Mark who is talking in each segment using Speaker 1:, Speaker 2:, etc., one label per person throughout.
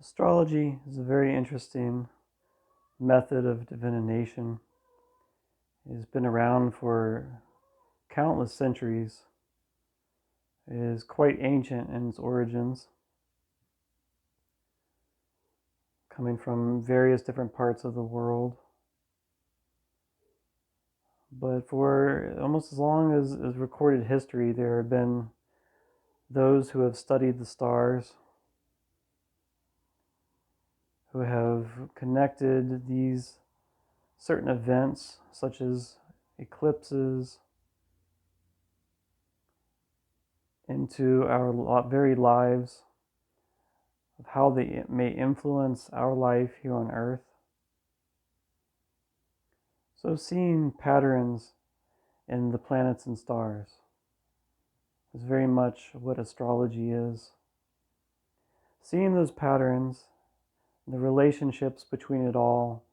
Speaker 1: Astrology is a very interesting method of divination. It has been around for countless centuries. It is quite ancient in its origins, coming from various different parts of the world. But for almost as long as recorded history, there have been those who have studied the stars, who have connected these certain events, such as eclipses, into our very lives, of how they may influence our life here on earth. So seeing patterns in the planets and stars is very much what astrology is. Seeing those patterns, the relationships between it all,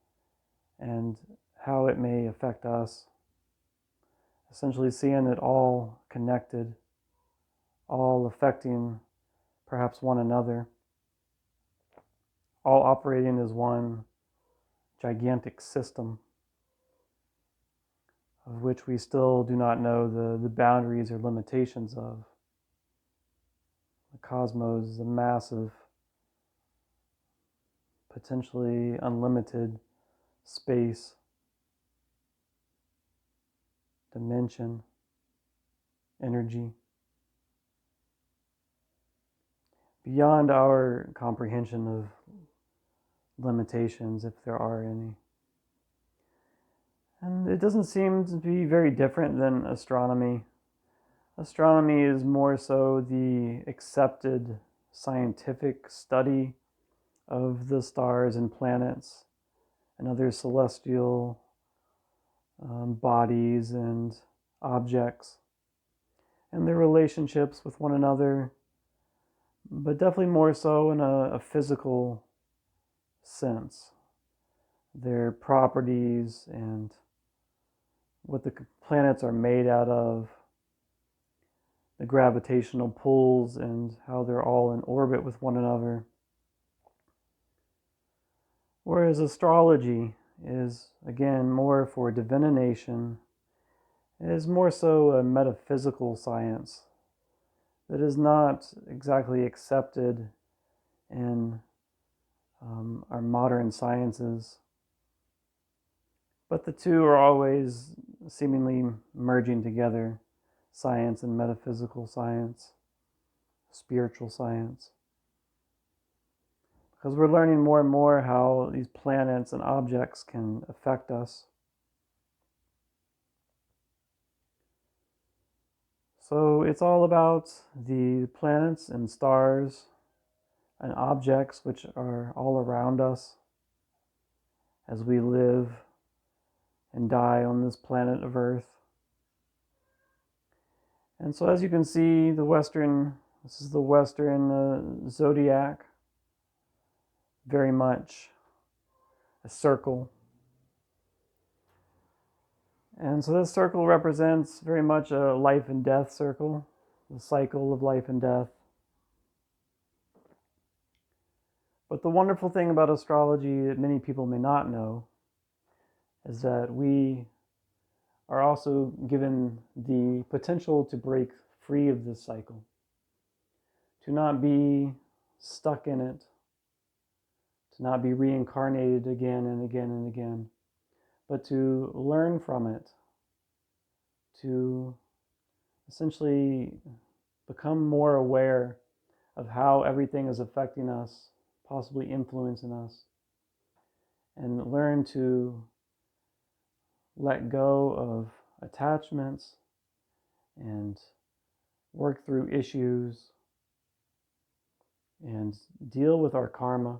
Speaker 1: and how it may affect us. Essentially seeing it all connected, all affecting perhaps one another, all operating as one gigantic system of which we still do not know the boundaries or limitations of. The cosmos is a massive, potentially unlimited space, dimension, energy, beyond our comprehension of limitations, if there are any. And it doesn't seem to be very different than astronomy. Astronomy is more so the accepted scientific study of the stars and planets and other celestial bodies and objects and their relationships with one another, but definitely more so in a physical sense. Their properties and what the planets are made out of, the gravitational pulls and how they're all in orbit with one another. Whereas astrology is, again, more for divination. It is more so a metaphysical science that is not exactly accepted in our modern sciences. But the two are always seemingly merging together, science and metaphysical science, spiritual science. Because we're learning more and more how these planets and objects can affect us. So it's all about the planets and stars and objects which are all around us as we live and die on this planet of Earth. And so as you can see, this is the Western zodiac, very much a circle. And so this circle represents very much a life and death circle, the cycle of life and death. But the wonderful thing about astrology that many people may not know is that we are also given the potential to break free of this cycle, to not be stuck in it, to not be reincarnated again and again and again, but to learn from it, to essentially become more aware of how everything is affecting us, possibly influencing us, and learn to let go of attachments and work through issues and deal with our karma.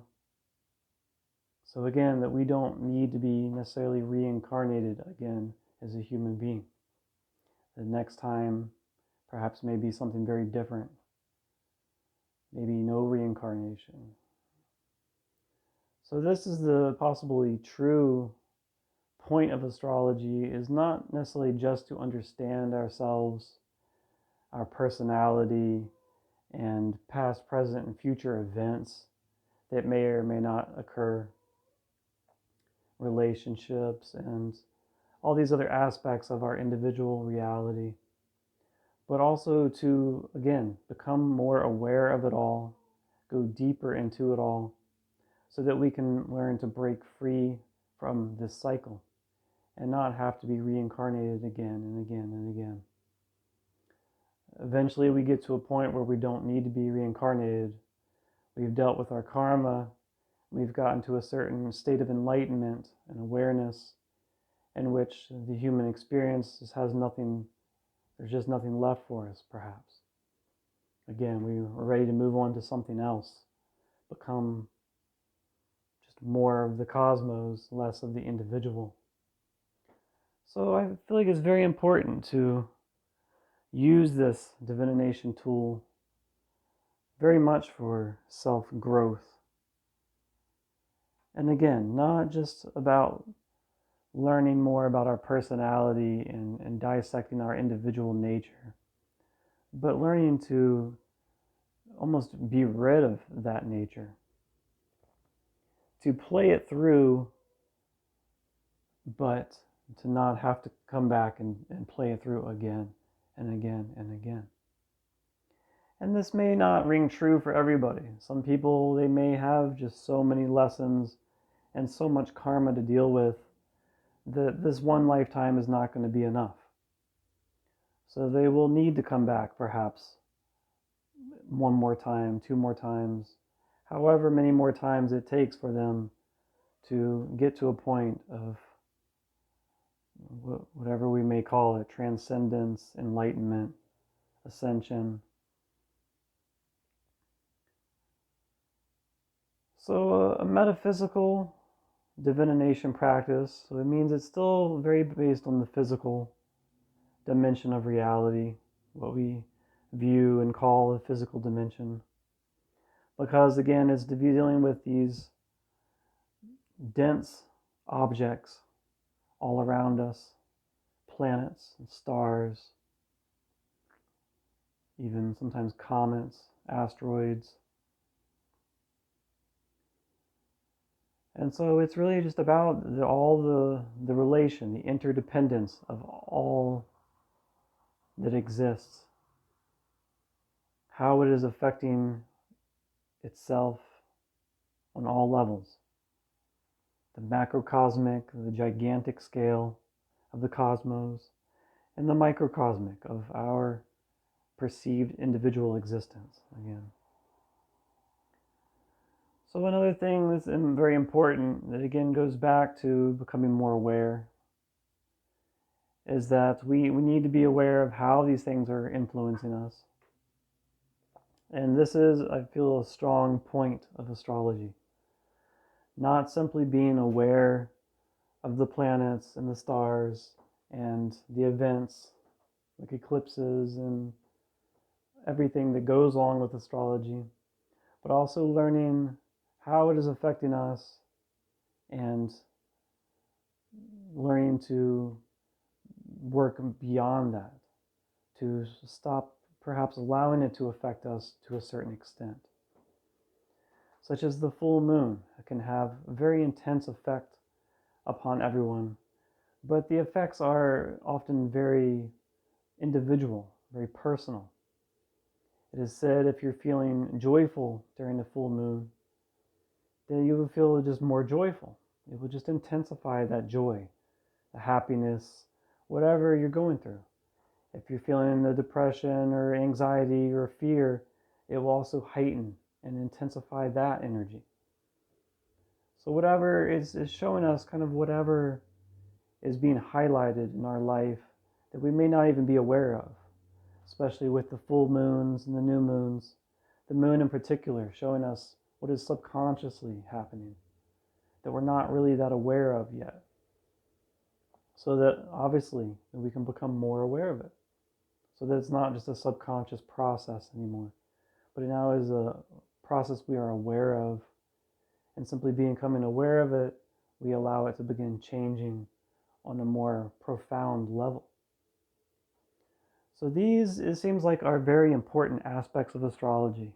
Speaker 1: So again, that we don't need to be necessarily reincarnated again as a human being. The next time perhaps may be something very different. Maybe no reincarnation. So this is the possibly true point of astrology, is not necessarily just to understand ourselves, our personality, and past, present, and future events that may or may not occur, relationships, and all these other aspects of our individual reality. But also to, again, become more aware of it all, go deeper into it all, so that we can learn to break free from this cycle and not have to be reincarnated again and again and again. Eventually we get to a point where we don't need to be reincarnated. We've dealt with our karma. We've gotten to a certain state of enlightenment and awareness in which the human experience just has nothing, there's just nothing left for us, perhaps. Again, we are ready to move on to something else, become just more of the cosmos, less of the individual. So I feel like it's very important to use this divination tool very much for self-growth. And again, not just about learning more about our personality and dissecting our individual nature, but learning to almost be rid of that nature, to play it through, but to not have to come back and play it through again and again and again. And this may not ring true for everybody. Some people, they may have just so many lessons and so much karma to deal with that this one lifetime is not going to be enough. So they will need to come back perhaps one more time, two more times, however many more times it takes for them to get to a point of whatever we may call it, transcendence, enlightenment, ascension. So a metaphysical divination practice, so it means it's still very based on the physical dimension of reality, what we view and call the physical dimension. Because again, it's dealing with these dense objects all around us, planets and stars, even sometimes comets, asteroids. And so it's really just about all the relation, the interdependence of all that exists, how it is affecting itself on all levels. The macrocosmic, the gigantic scale of the cosmos, and the microcosmic of our perceived individual existence again. So another thing that's very important, that again goes back to becoming more aware, is that we need to be aware of how these things are influencing us. And this is, I feel, a strong point of astrology. Not simply being aware of the planets and the stars and the events like eclipses and everything that goes along with astrology, but also learning how it is affecting us and learning to work beyond that, to stop perhaps allowing it to affect us to a certain extent. Such as the full moon. It can have a very intense effect upon everyone, but the effects are often very individual, very personal. It is said if you're feeling joyful during the full moon, then you will feel just more joyful. It will just intensify that joy, the happiness, whatever you're going through. If you're feeling the depression or anxiety or fear, it will also heighten and intensify that energy. So whatever is showing us kind of whatever is being highlighted in our life that we may not even be aware of, especially with the full moons and the new moons, the moon in particular showing us what is subconsciously happening that we're not really that aware of yet. So that obviously we can become more aware of it. So that it's not just a subconscious process anymore, but it now is a process we are aware of, and simply becoming aware of it, we allow it to begin changing on a more profound level. So these, it seems like, are very important aspects of astrology.